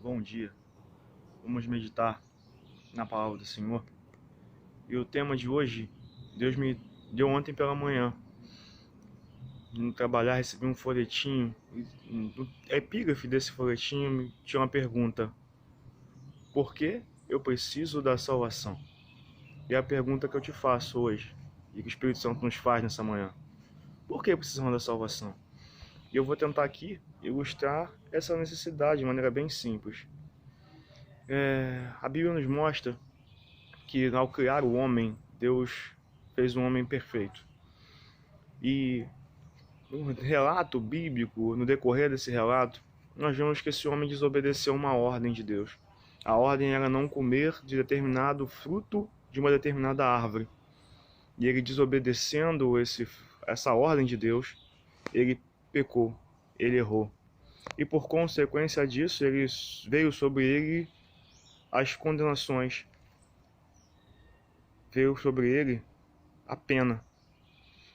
Bom dia. Vamos meditar na palavra do Senhor. E o tema de hoje, Deus me deu ontem pela manhã. No trabalhar, recebi um folhetinho. No epígrafe desse folhetinho tinha uma pergunta: por que eu preciso da salvação? E é a pergunta que eu te faço hoje, e que o Espírito Santo nos faz nessa manhã: por que precisamos da salvação? E eu vou tentar aqui ilustrar essa necessidade de maneira bem simples. A Bíblia nos mostra que ao criar o homem, Deus fez um homem perfeito. E no relato bíblico, no decorrer desse relato, nós vemos que esse homem desobedeceu uma ordem de Deus. A ordem era não comer de determinado fruto de uma determinada árvore. E ele, desobedecendo essa ordem de Deus, ele pecou, ele errou. E por consequência disso, veio sobre ele as condenações. Veio sobre ele a pena.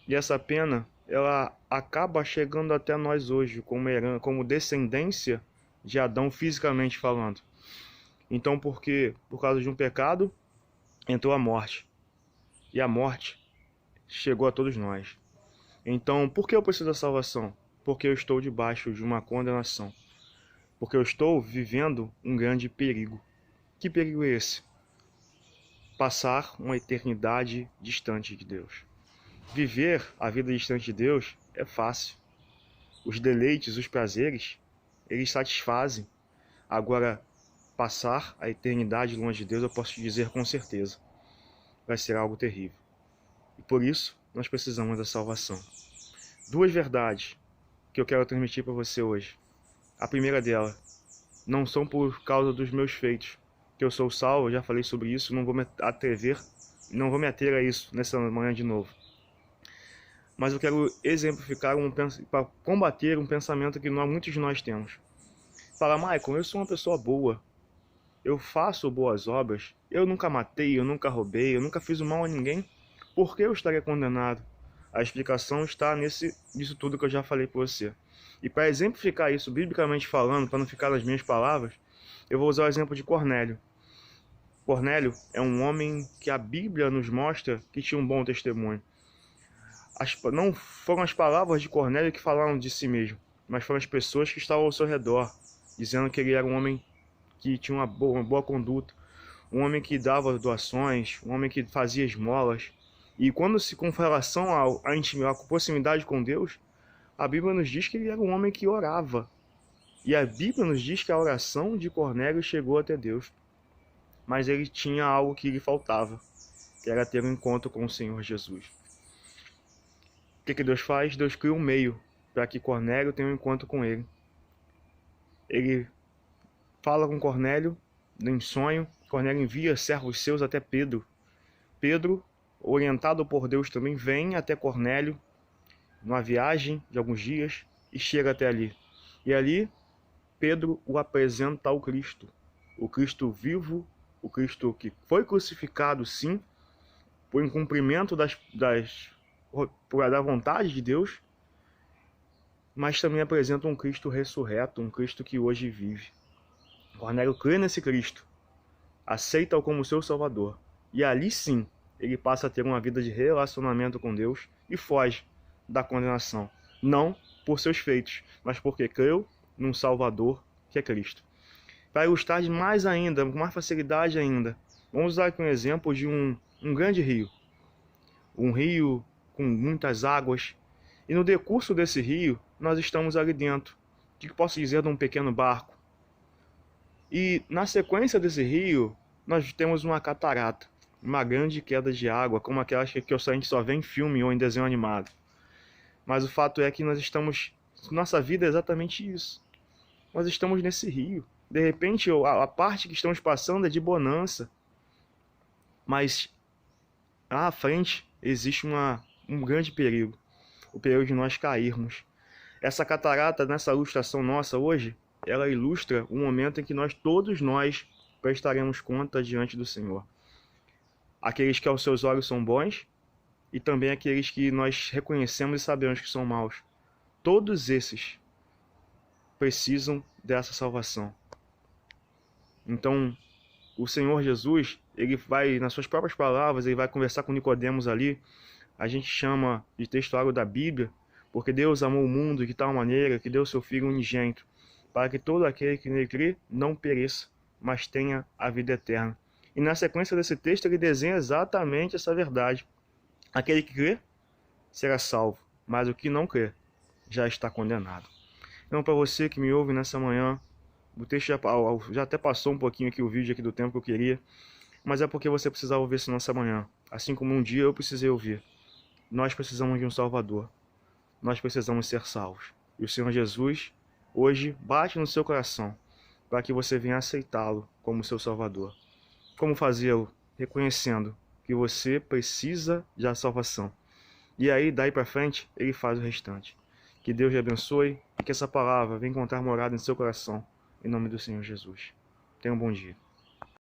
E essa pena, ela acaba chegando até nós hoje, como descendência de Adão, fisicamente falando. Então, por causa de um pecado, entrou a morte. E a morte chegou a todos nós. Então, por que eu preciso da salvação? Porque eu estou debaixo de uma condenação. Porque eu estou vivendo um grande perigo. Que perigo é esse? Passar uma eternidade distante de Deus. Viver a vida distante de Deus é fácil. Os deleites, os prazeres, eles satisfazem. Agora, passar a eternidade longe de Deus, eu posso te dizer com certeza, vai ser algo terrível. E por isso, nós precisamos da salvação. Duas verdades que eu quero transmitir para você hoje. A primeira dela: não são por causa dos meus feitos que eu sou salvo, eu já falei sobre isso, não vou me ater a isso nessa manhã de novo. Mas eu quero exemplificar para combater um pensamento que muitos de nós temos. Fala: Michael, eu sou uma pessoa boa, eu faço boas obras, eu nunca matei, eu nunca roubei, eu nunca fiz o mal a ninguém, por que eu estaria condenado? A explicação está nisso tudo que eu já falei para você. E para exemplificar isso, biblicamente falando, para não ficar nas minhas palavras, eu vou usar o exemplo de Cornélio. Cornélio é um homem que a Bíblia nos mostra que tinha um bom testemunho. Não foram as palavras de Cornélio que falaram de si mesmo, mas foram as pessoas que estavam ao seu redor, dizendo que ele era um homem que tinha uma boa conduta, um homem que dava doações, um homem que fazia esmolas. E com relação à proximidade com Deus, a Bíblia nos diz que ele era um homem que orava. E a Bíblia nos diz que a oração de Cornélio chegou até Deus. Mas ele tinha algo que lhe faltava, que era ter um encontro com o Senhor Jesus. O que Deus faz? Deus cria um meio para que Cornélio tenha um encontro com ele. Ele fala com Cornélio em sonho. Cornélio envia servos seus até Pedro. Pedro, orientado por Deus também, vem até Cornélio numa viagem de alguns dias e chega até ali. E ali Pedro o apresenta ao Cristo. O Cristo vivo, o Cristo que foi crucificado, sim, por incumprimento da vontade de Deus, mas também apresenta um Cristo ressurreto, um Cristo que hoje vive. Cornélio crê nesse Cristo, aceita-o como seu Salvador, e ali sim ele passa a ter uma vida de relacionamento com Deus e foge da condenação, não por seus feitos, mas porque creu num Salvador que é Cristo. Para ilustrar mais ainda, com mais facilidade ainda, vamos usar aqui um exemplo de um grande rio. Um rio com muitas águas. E no decurso desse rio, nós estamos ali dentro. O que posso dizer de um pequeno barco? E na sequência desse rio, nós temos uma catarata. Uma grande queda de água, como aquelas que a gente só vê em filme ou em desenho animado. Mas o fato é que nossa vida é exatamente isso. Nós estamos nesse rio. De repente, a parte que estamos passando é de bonança. Mas à frente existe um grande perigo. O perigo de nós cairmos. Essa catarata, nessa ilustração nossa hoje, ela ilustra o momento em que todos nós prestaremos conta diante do Senhor. Aqueles que aos seus olhos são bons e também aqueles que nós reconhecemos e sabemos que são maus. Todos esses precisam dessa salvação. Então, o Senhor Jesus, ele vai, nas suas próprias palavras, ele vai conversar com Nicodemos ali. A gente chama de textuário da Bíblia, porque Deus amou o mundo de tal maneira que deu seu Filho unigênito, para que todo aquele que nele crê não pereça, mas tenha a vida eterna. E na sequência desse texto ele desenha exatamente essa verdade. Aquele que crê será salvo, mas o que não crê já está condenado. Então, para você que me ouve nessa manhã, o texto já até passou um pouquinho aqui o vídeo aqui do tempo que eu queria, mas é porque você precisava ouvir isso nessa manhã. Assim como um dia eu precisei ouvir. Nós precisamos de um Salvador. Nós precisamos ser salvos. E o Senhor Jesus hoje bate no seu coração para que você venha aceitá-lo como seu Salvador. Como fazê-lo? Reconhecendo que você precisa da salvação. E aí, daí para frente, ele faz o restante. Que Deus te abençoe e que essa palavra venha encontrar morada em seu coração. Em nome do Senhor Jesus. Tenha um bom dia.